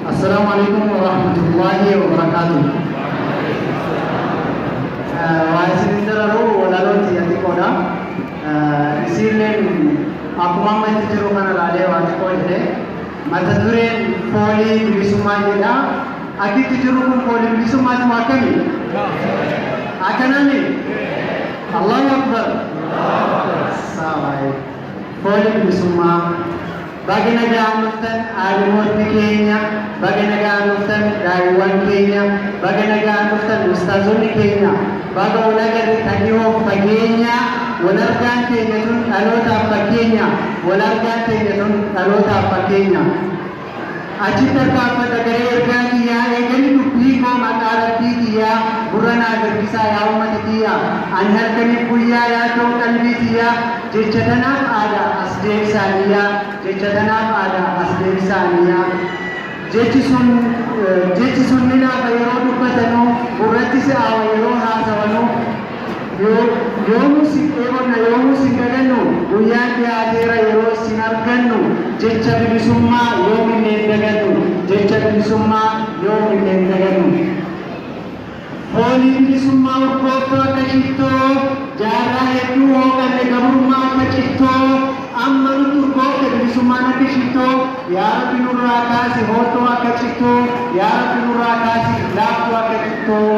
السلام عليكم ورحمة الله وبركاته. وعايزين نترى ولا لون تيجي كودا. إسيرين aku mama itu jero kana lale wati ko ide matadure poli bisuma ida aki itu jero kun poli bisuma ma kami akanani Allahu akbar sawai poli bisuma bagi naga anuftan alimot kenya bagi naga anuftan daiwan kenya bagi naga anuftan ustazun kenya baga unaga takiho pagenya walargaan keenya tun dhalootaaf fakkeenya walargaan keenya tun dhalootaaf fakkeenya achitti harkaanfata garee ergaa kiyyaa eegalli dubbii koo maqaa rabbii kiyyaa gurra naa gaggisaa yaa ummata kiyyaa ani halkaniif guyyaa yaaddoon qalbii kiyyaa jecha tanaaf aadaa as deebisaaniyyaa jecha tanaaf aadaa as deebisaaniyyaa jechi sun ni laafa yeroo dubbatanuu gurratti si'aawa yeroo haasawanuu yoomu sin gagannu guyyaan dhiyaateera yeroo sin argannu jecha bilisummaa yoomilleen dagannu jecha bilisummaa yoomilleen dagannu foolii bilisummaa urgooftuu akka cittoo jaarraa hedduu hooganne gabrummaa akka cittoo amma nuti urgoofte bilisummaan akka cittoo yaa rabbi nurraa kaasi hoottoo akka cittoo yaa rabbi nurraa kaasi laaftuu akka cittoo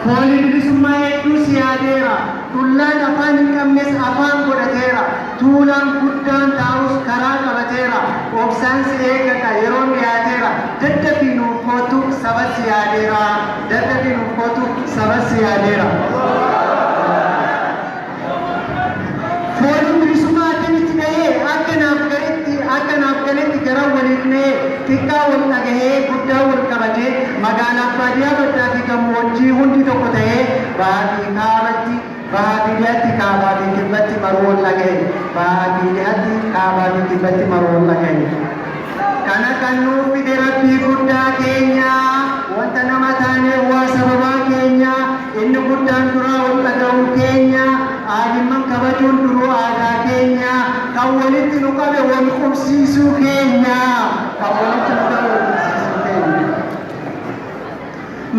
Fooli bilisummaa hedduu siyaadeera. Tullaan afaan hin qabnes afaan godhateera. Tuulaan guddaan taa'us karaa qabateera. Obsaan si eeggata yeroon dhiyaateera. Daddabii nuuf kootu saba siyaadeera. Daddabii nuuf kootu saba siyaadeera. Fooliin bilisummaa akkamitti gahee akka naaf galetti gara waliif na'ee xiqqaa wal dhagahee guddaa wal qabatee magaalaa baadiyyaa baddaa fi gammoojjii hundi tokko ta'ee baadiyyaatti kaabaa fi kibbatti maruu wal dhagahe baadiyyaatti kaabaa fi kibbatti maruu wal dhagahe. Kana kan nuuf fide rabbii guddaa keenya wanta nama taane waa sababaa keenya inni guddaan duraa wal dhagahuu keenya aadimman kabajuun duruu aadaa keenya kan walitti nu qabe wal qubsiisuu keenya kan walitti nu qabe wal qubsiisuu keenya.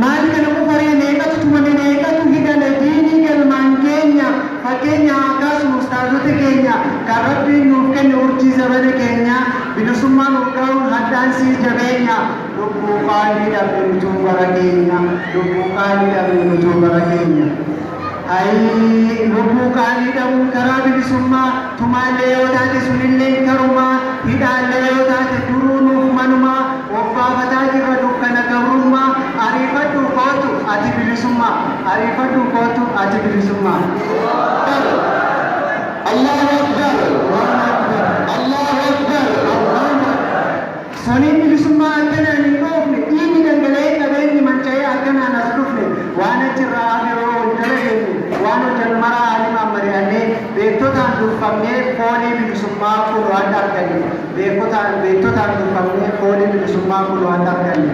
Maali kana kufaree neeqatu tumame neeqatu hidhame diinii galmaan keenya fakkeenya akkasuma ustaazota keenya kan rabbiin nuuf kenne urjii zabana keenya bilisummaan urgaa'uun haddaan sii jabeenya lubbuu qaalii dhabne nutuu bara keenya lubbuu qaalii dhabne nutuu bara keenya. Lubbuu qaalii dhabuun karaa bilisummaa tumaallee yoo taate sunillee karumaa hidhaallee yoo taate duruu nuuf manumaa wabbaafataa jirra dukkana gabrummaa ariifadhu kootu ati bilisummaa ariifadhu kootu ati bilisummaa. Allahu Akbar Allahu Akbar suniin bilisummaa akkanaan hin dhoofne dhiigni dhangala'ee qabeenyi manca'ee akkanaan as dhufne waan achirraa amiroo dalageenye waan hojjan maraa alimaan mari'annee beektotaan durfamnee foolii bilisummaa kun waan arganne beektotaan durfamnee foolii bilisummaa kun waan arganne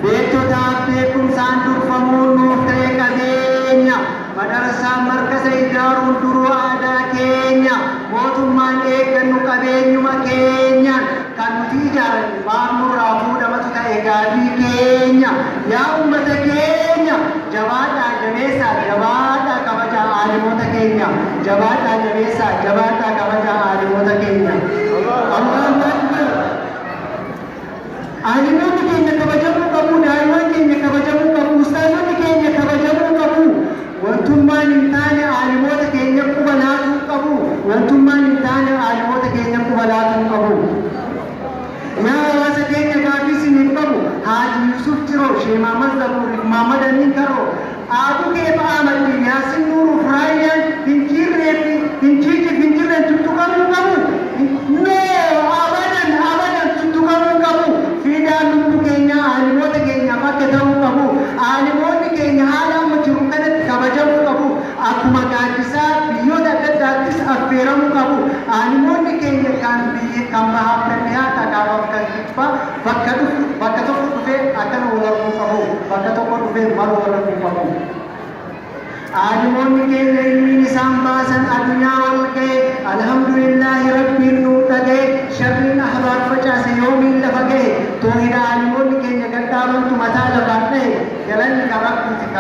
beektotaan beekumsaan durfamuun nuuf ta'e qabeenya madarasaan markasa ijaaruun duruu aadaa keenya mootummaan eeggannu qabeenyuma keenyaan kan nuti ijaaranne waan nurraa fuudhamatu ta'e gaabii keenya yaa ummata keenya jabaadhaa jabeessaa jabaadhaa kabajaa aalimoota keenya jabaadhaa jabeessaa jabaadhaa kabajaa aalimoota keenya. Aalimoonni keenya kabajamuu qabu daa'imman keenya kabajamuu qabu ustaazonni keenya kabajamuu qabu wantummaan hin taane aalimoota keenya quba laatuu qabu wantummaan hin taane aalimoota keenya quba laatuu qabu. Yaa hawaasa keenya gaaffii isiniif qabu Haaji Yusuf Ciroo Shee Maamad Zabuuriif Maamad Amin Karoo Abu Keef Ahmad Yaasin Nuuruuf Raayyaan Finjiirreen tuttuqamuu qabu. Abadan tuttuqamuu qabu. Fiidaan lubbuu keenya aalimoota keenyaaf akka ta'uu qabu. Aalimoonni keenya haala amma jiru kanatti kabajamuu qabu. Akkuma gaaddisaa biyyoota adda addaattis affeeramuu qabu. Aalimoonni keenya kan bahaaf kan dhiyaata kaafaaf kan kibbaa bakka tokko dhufee akkana wal arguu qabu. Bakka tokko dhufee maal wal arguu qabu. Aalimoonni keenya ilmiin isaan baasan addunyaa wal ga'e alhamdulillahi rabbiin nuu dhaga'e sharriin ahbaa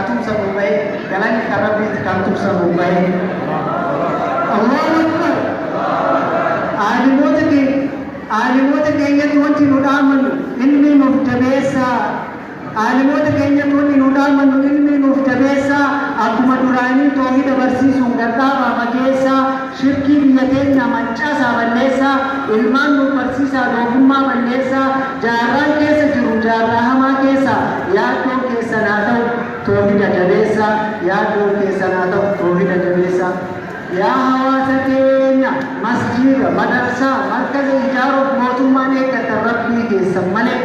tumsa nubai galanni karabbi kan tumsa nubai Allahu Akbar Alimota keenya wanti nu dhaamanu ilmi nuuf jabeessa Alimota keenya wanti nu dhaamanu ilmi nuuf jabeessa akkuma duraanii toohida barsiisuun gargaara mageessa shirkii biyya teenya mancaasaa balleessa ilmaan nuuf barsiisaa doofummaa balleessa jaarraan keessa jiru jaarraa hamaa keessa yaaddoon keessan haa ta'u toohida jabeessa yaaddoon keessan haa ta'u toohida jabeessa yaa hawaasa keenya masjiida madarsaa markaza ijaaruuf mootummaan eeggatan rabbii keessan malee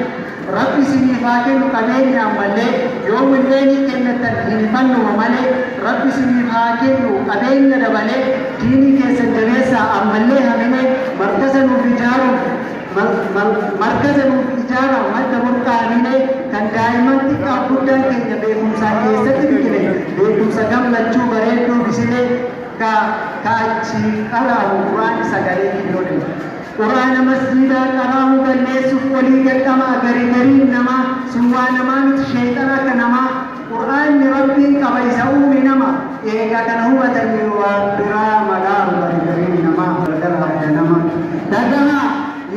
rabbi isiniif haa kennu qabeenyaan malee yoo milleenii kennatan hin fannuma malee rabbi isiniif haa kennu qabeenya dabalee diinii keessan jabeessaa ammallee hamine markaza nuuf ijaaruuf madda murtaa'amine kan daa'imman xiqqaaf guddaan keenya beekumsaa keessatti biqile beekumsa gammachuu bareedduu bisilee ka achi qaraamu quraan sagalee kiyyoodhe quraana masjiidaa qaraamu galmeessuuf walii gadhamaa garii namaa suwwaa namaa miti sheexana akka namaa quraanni rabbiin qaba isa uume nama eegaa kana hubatanii waan biraa madaaru garii namaa gargara nama dagamaa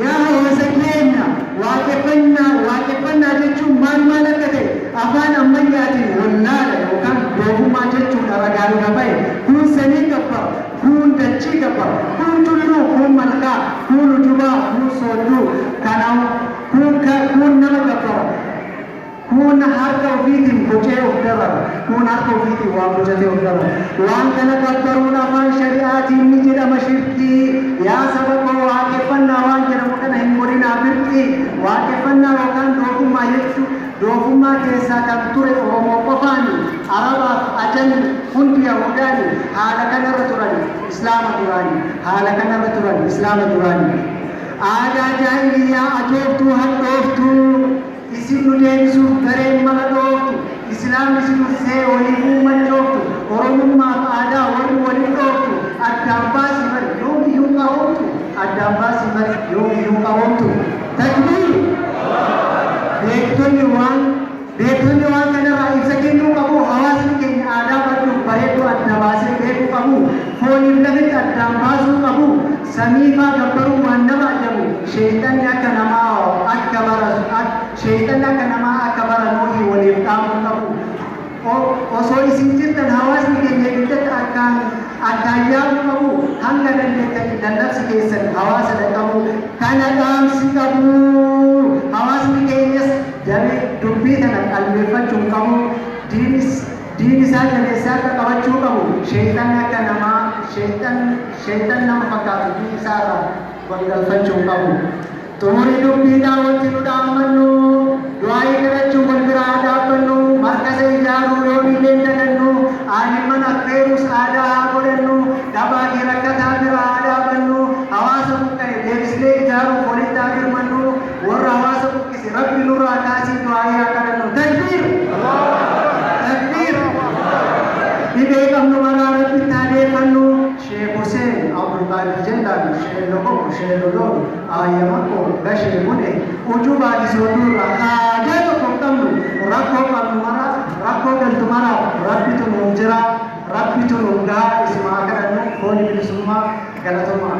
yaa hawaasa keenya waaqeffannaa jechuun maal akka ta'e afaan ammayyaatiin wallaala yookaan doofummaa jechuudha ragaan qabae kun sanii gabba kun dachii gabba kun tulluu kun malkaa kun utubaa kun soodduu kanaaf kun nama gabba kun harka ofiitiin bocee of dabara kun harka ofiitiin waan bocatee of dabara waan kana gabbaruun afaan shari'aatiin ni jedhama shirkii yaa saba koo waaqeffannaa waan jedhamu kana hin godhinaa birqii waaqeffannaa yookaan doofummaa jechuu doofummaa keessaa kan ture oromoo qofaani arabaaf ajami hundi yahudaani haala kanarra turan islaama duraani aadaa jaahiliyyaa ajooftuu hadhooftuu isin nu deebisuuf gareen mala dhooftu islaamni isin uffisee waliin uuman dhooftu oromummaaf aadaa warri waliin dhooftu addaan baasii mari yoomiyyuu qaboomtu takbiir beektonni waan kanarraa ibsa kennuu qabu hawaasni keenya aadaa badduuf bareedduu adda baasee beekuu qabu fooniif lafitti addaan baasuu qabu samiifaa gabbaruu waan nama ajabu sheexanni akka namaa akka baranuu waliif dhaamuu qabu osoo isin jirtan hawaasni keenya biddatti akkaan yaaduu qabu hanga dandeettan lallabsi keessan hawaasa dhaqqabu kana dhaamsi qabu hawaasni keenyas dubbii tana qalbeeffachuun qabu diin isaa jabeessaa akka qabachuu qabu sheexan nama fakkaatu diin isaarraa walgalfachuun qabu xumurii dubbiidhaa wanti nu dhaammannu du'aayii kadhachuun wal biraa dhaabbannu markaza ijaaruu yoo illee dagannu aanimman affeerus aadaa haa godhannu dhabaa fi rakkataa biraa haa dhaabbannu hawaasa buqqa'e deebisnee ijaaruuf walitti haa hirmannu warra hawaasa buqqise rabbi nurraa kaasii du'aayii haa kadhannu takbiir dhibee qabnu maraa rabbitti haa deeffannu sheek Huseen Abdulqaadir Jellaalu shee Loqoqo shee Loloo Ayyamakko Gashee Bude ujubaa dhisoodurra haajaa tokko qabnu rakkoo qabnu mara rakkoo galtu mara rabbitu nuuf jira rabbitu nuuf gahaa isumaa kadhannu fooni bilisummaa galatomaa